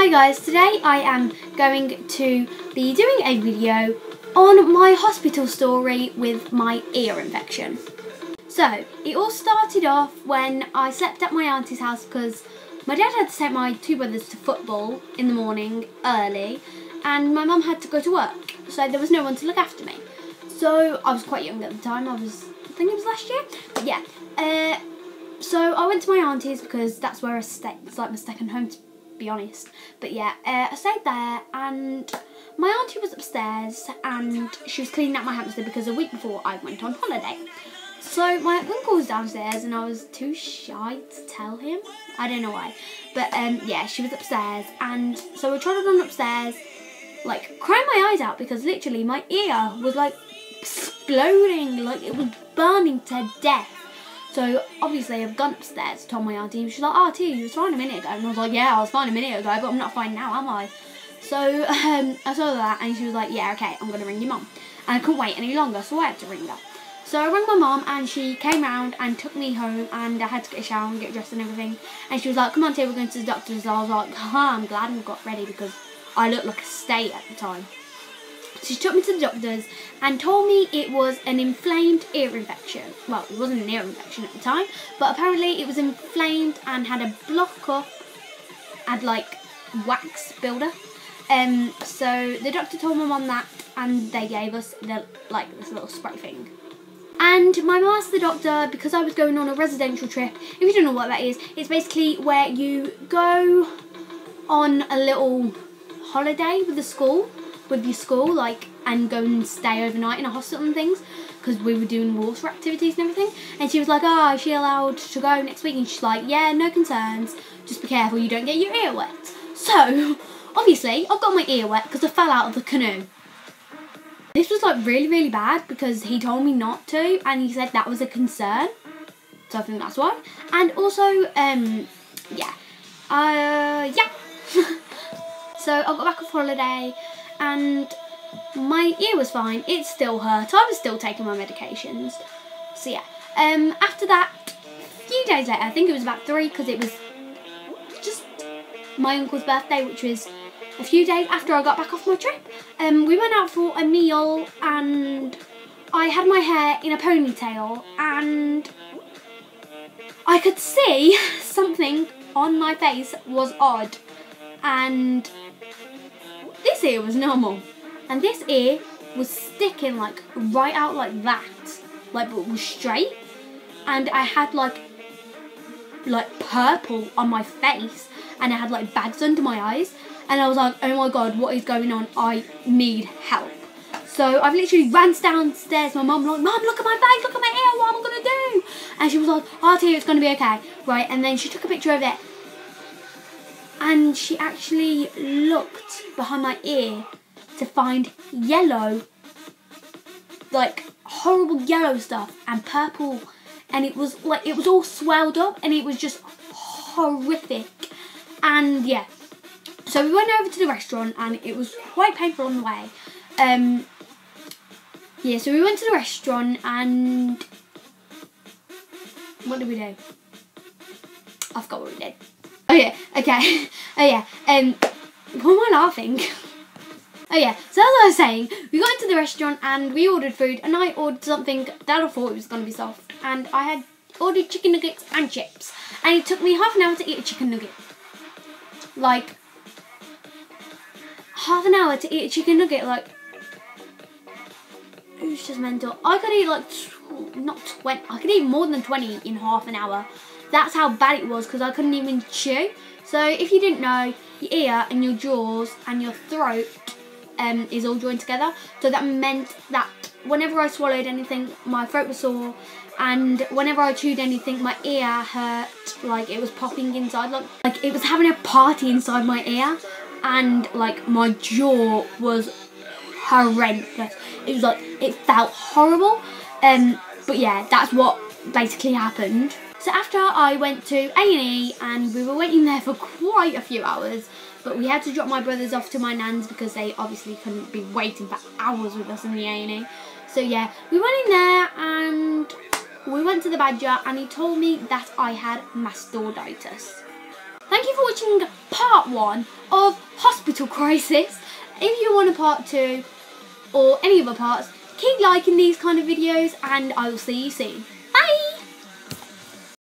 Hi guys, today I am going to be doing a video on my hospital story with my ear infection. So, it all started off when I slept at my auntie's house because my dad had to take my two brothers to football in the morning early and my mum had to go to work, so there was no one to look after me. So, I was quite young at the time, I think it was last year, but yeah. So I went to my auntie's because that's where I stay, it's like my second home to be honest. But yeah, I stayed there and my auntie was upstairs and she was cleaning out my hamster because a week before I went on holiday. So my uncle was downstairs and I was too shy to tell him. I don't know why. But yeah, she was upstairs and so I tried to run upstairs, like crying my eyes out because literally my ear was like exploding, like it was burning to death. So obviously I've gone upstairs, told my auntie, and she's like, "Oh, Tia, you was fine a minute ago." And I was like, "Yeah, I was fine a minute ago, but I'm not fine now, am I?" So I saw that and she was like, "Yeah, okay, I'm going to ring your mum." And I couldn't wait any longer, so I had to ring her. So I rang my mum and she came round and took me home and I had to get a shower and get dressed and everything. And she was like, "Come on, Tia, we're going to the doctor's." So I was like, I'm glad I got ready because I looked like a state at the time. So she took me to the doctors and told me it was an inflamed ear infection. Well, it wasn't an ear infection at the time, but apparently it was inflamed and had a block up, had like wax builder. So the doctor told my mum that and they gave us like this little spray thing. And my mum asked the doctor, because I was going on a residential trip, if you don't know what that is, it's basically where you go on a little holiday with your school, like, and go and stay overnight in a hospital and things, because we were doing water activities and everything. And she was like, "Oh, is she allowed to go next week?" And she's like, "Yeah, no concerns, just be careful you don't get your ear wet." So obviously I got my ear wet because I fell out of the canoe. This was like really, really bad because he told me not to and he said that was a concern, so I think that's why. And also yeah. So I got back off holiday and my ear was fine. It still hurt. I was still taking my medications. So yeah. After that, a few days later, I think it was about 3 because it was just my uncle's birthday, which was a few days after I got back off my trip. We went out for a meal and I had my hair in a ponytail and I could see something on my face was odd. And this ear was normal, and this ear was sticking like right out like that, like but it was straight, and I had like purple on my face, and I had like bags under my eyes, and I was like, "Oh my god, what is going on? I need help." So I've literally ran downstairs. My mum like, "Mum, look at my face, look at my ear. What am I gonna do?" And she was like, "Oh, Tia, it's gonna be okay, right?" And then she took a picture of it. And she actually looked behind my ear to find yellow, like horrible yellow stuff and purple. And it was like, it was all swelled up and it was just horrific. And yeah, so we went over to the restaurant and it was quite painful on the way. Yeah, so we went to the restaurant and what did we do? I forgot what we did. Oh yeah, okay. Oh yeah, why am I laughing? Oh yeah, so as I was saying, we got into the restaurant and we ordered food and I ordered something that I thought it was going to be soft. And I had ordered chicken nuggets and chips. And it took me half an hour to eat a chicken nugget. Like, half an hour to eat a chicken nugget, like, it was just mental. I could eat like, not 20, I could eat more than 20 in half an hour. That's how bad it was because I couldn't even chew. So if you didn't know, your ear and your jaws and your throat is all joined together. So that meant that whenever I swallowed anything, my throat was sore, and whenever I chewed anything, my ear hurt, like it was popping inside, like it was having a party inside my ear, and like my jaw was horrendous. It was like, it felt horrible. But yeah, that's what basically happened. So after I went to A&E and we were waiting there for quite a few hours, but we had to drop my brothers off to my nan's because they obviously couldn't be waiting for hours with us in the A&E. So yeah, we went in there and we went to the Badger and he told me that I had mastoiditis. thank you for watching part 1 of Hospital Crisis. If you want a part 2 or any other parts, keep liking these kind of videos and I will see you soon.